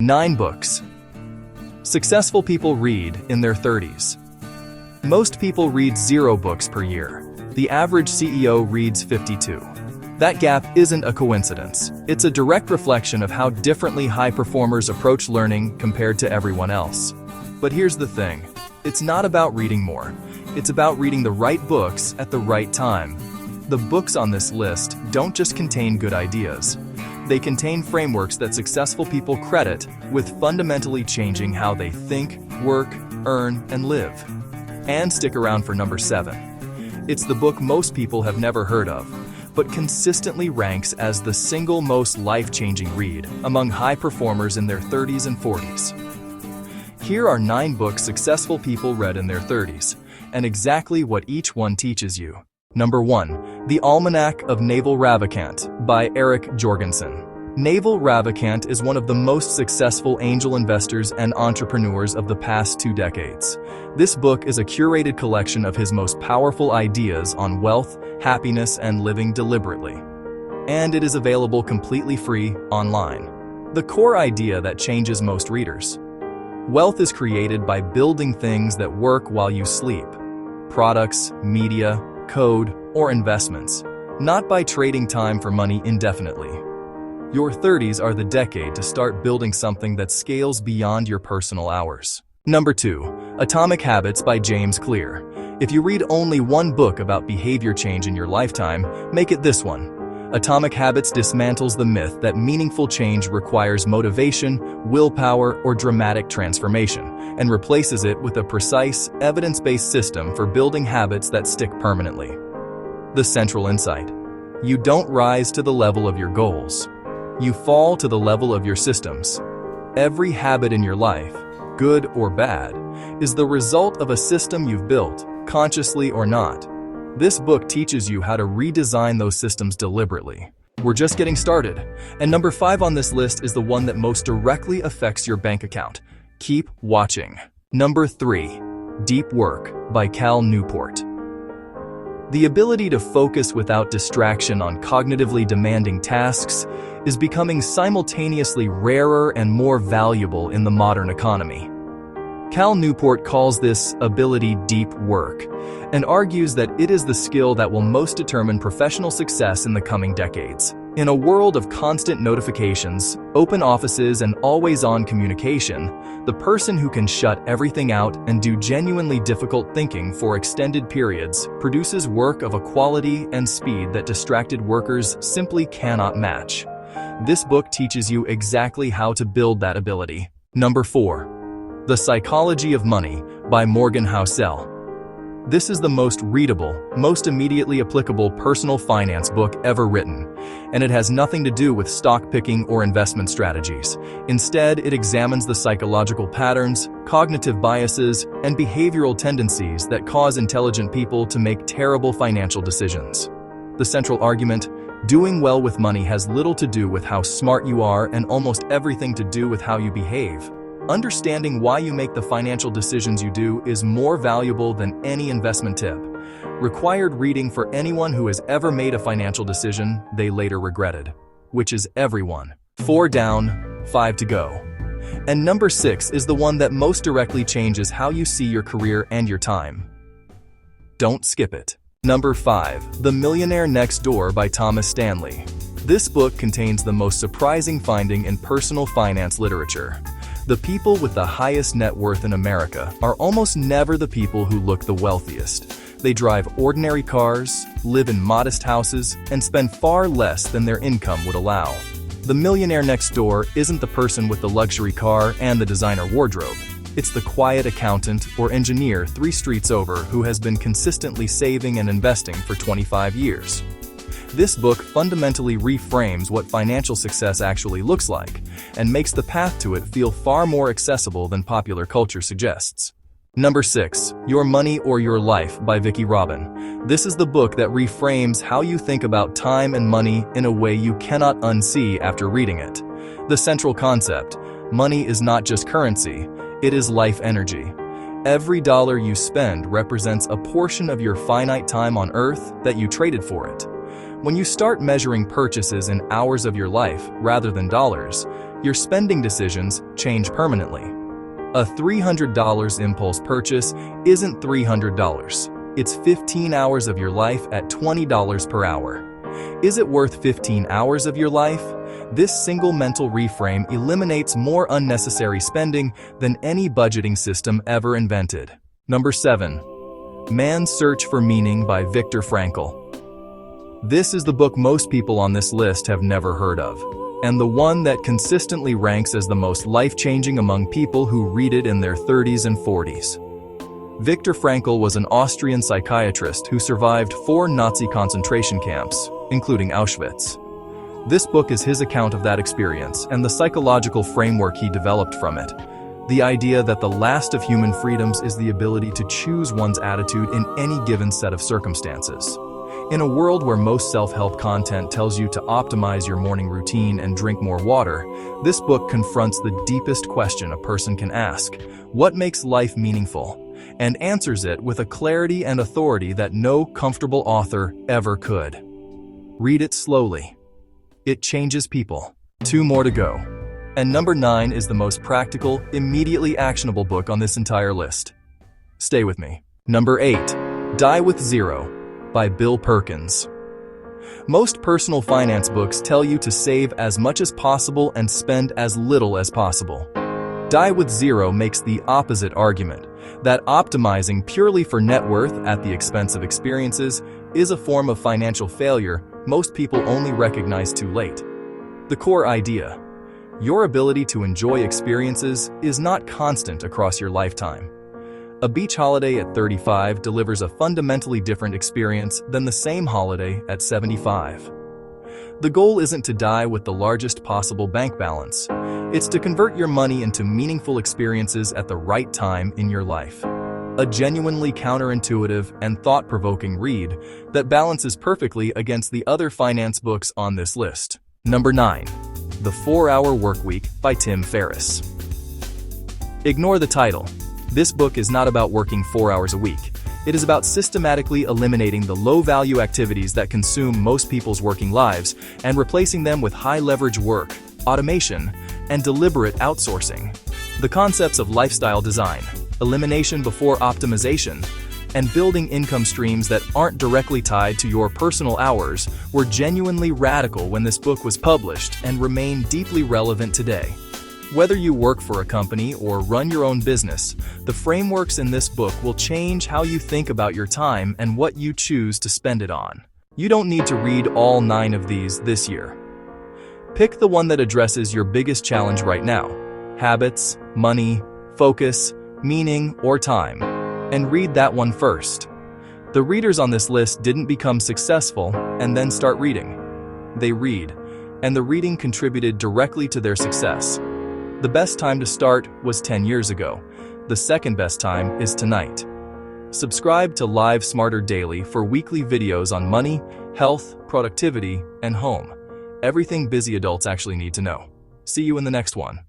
9 books. Successful people read in their 30s. Most people read 0 books per year. The average CEO reads 52. That gap isn't a coincidence. It's a direct reflection of how differently high performers approach learning compared to everyone else. But here's the thing. It's not about reading more. It's about reading the right books at the right time. The books on this list don't just contain good ideas. They contain frameworks that successful people credit with fundamentally changing how they think, work, earn, and live. And stick around for number 7. It's the book most people have never heard of, but consistently ranks as the single most life-changing read among high performers in their 30s and 40s. Here are 9 books successful people read in their 30s, and exactly what each one teaches you. Number 1. The Almanack of Naval Ravikant by Eric Jorgensen. Naval Ravikant is one of the most successful angel investors and entrepreneurs of the past 2 decades. This book is a curated collection of his most powerful ideas on wealth, happiness, and living deliberately. And it is available completely free online. The core idea that changes most readers. Wealth is created by building things that work while you sleep. Products, media, code, or investments, not by trading time for money indefinitely. Your 30s are the decade to start building something that scales beyond your personal hours. Number 2. Atomic Habits by James Clear. If you read only one book about behavior change in your lifetime, make it this one. Atomic Habits dismantles the myth that meaningful change requires motivation, willpower, or dramatic transformation, and replaces it with a precise, evidence-based system for building habits that stick permanently. The central insight. You don't rise to the level of your goals. You fall to the level of your systems. Every habit in your life, good or bad, is the result of a system you've built, consciously or not. This book teaches you how to redesign those systems deliberately. We're just getting started. And number 5 on this list is the one that most directly affects your bank account. Keep watching. Number 3. Deep Work by Cal Newport. The ability to focus without distraction on cognitively demanding tasks is becoming simultaneously rarer and more valuable in the modern economy. Cal Newport calls this ability deep work and argues that it is the skill that will most determine professional success in the coming decades. In a world of constant notifications, open offices, and always-on communication, the person who can shut everything out and do genuinely difficult thinking for extended periods produces work of a quality and speed that distracted workers simply cannot match. This book teaches you exactly how to build that ability. Number 4. The Psychology of Money by Morgan Housel. This is the most readable, most immediately applicable personal finance book ever written, and it has nothing to do with stock picking or investment strategies. Instead, it examines the psychological patterns, cognitive biases, and behavioral tendencies that cause intelligent people to make terrible financial decisions. The central argument: doing well with money has little to do with how smart you are and almost everything to do with how you behave. Understanding why you make the financial decisions you do is more valuable than any investment tip. Required reading for anyone who has ever made a financial decision they later regretted, which is everyone. 4 down, 5 to go. And number 6 is the one that most directly changes how you see your career and your time. Don't skip it. Number 5. The Millionaire Next Door by Thomas Stanley. This book contains the most surprising finding in personal finance literature. The people with the highest net worth in America are almost never the people who look the wealthiest. They drive ordinary cars, live in modest houses, and spend far less than their income would allow. The millionaire next door isn't the person with the luxury car and the designer wardrobe. It's the quiet accountant or engineer 3 streets over who has been consistently saving and investing for 25 years. This book fundamentally reframes what financial success actually looks like and makes the path to it feel far more accessible than popular culture suggests. Number 6. Your Money or Your Life by Vicki Robin. This is the book that reframes how you think about time and money in a way you cannot unsee after reading it. The central concept: money is not just currency, it is life energy. Every dollar you spend represents a portion of your finite time on Earth that you traded for it. When you start measuring purchases in hours of your life rather than dollars, your spending decisions change permanently. A $300 impulse purchase isn't $300. It's 15 hours of your life at $20 per hour. Is it worth 15 hours of your life? This single mental reframe eliminates more unnecessary spending than any budgeting system ever invented. Number 7. Man's Search for Meaning by Viktor Frankl. This is the book most people on this list have never heard of, and the one that consistently ranks as the most life-changing among people who read it in their 30s and 40s. Viktor Frankl was an Austrian psychiatrist who survived 4 Nazi concentration camps, including Auschwitz. This book is his account of that experience and the psychological framework he developed from it. The idea that the last of human freedoms is the ability to choose one's attitude in any given set of circumstances. In a world where most self-help content tells you to optimize your morning routine and drink more water, this book confronts the deepest question a person can ask: what makes life meaningful? And answers it with a clarity and authority that no comfortable author ever could. Read it slowly. It changes people. 2 more to go. And number 9 is the most practical, immediately actionable book on this entire list. Stay with me. Number 8. Die with Zero by Bill Perkins. Most personal finance books tell you to save as much as possible and spend as little as possible. Die with Zero makes the opposite argument, that optimizing purely for net worth at the expense of experiences is a form of financial failure most people only recognize too late. The core idea: your ability to enjoy experiences is not constant across your lifetime. A beach holiday at 35 delivers a fundamentally different experience than the same holiday at 75. The goal isn't to die with the largest possible bank balance. It's to convert your money into meaningful experiences at the right time in your life. A genuinely counterintuitive and thought-provoking read that balances perfectly against the other finance books on this list. Number 9. The 4-Hour Workweek by Tim Ferriss. Ignore the title. This book is not about working 4 hours a week. It is about systematically eliminating the low-value activities that consume most people's working lives and replacing them with high-leverage work, automation, and deliberate outsourcing. The concepts of lifestyle design, elimination before optimization, and building income streams that aren't directly tied to your personal hours were genuinely radical when this book was published and remain deeply relevant today. Whether you work for a company or run your own business, the frameworks in this book will change how you think about your time and what you choose to spend it on. You don't need to read all 9 of these this year. Pick the one that addresses your biggest challenge right now: habits, money, focus, meaning, or time, and read that one first. The readers on this list didn't become successful and then start reading. They read, and the reading contributed directly to their success. The best time to start was 10 years ago. The second best time is tonight. Subscribe to Live Smarter Daily for weekly videos on money, health, productivity, and home. Everything busy adults actually need to know. See you in the next one.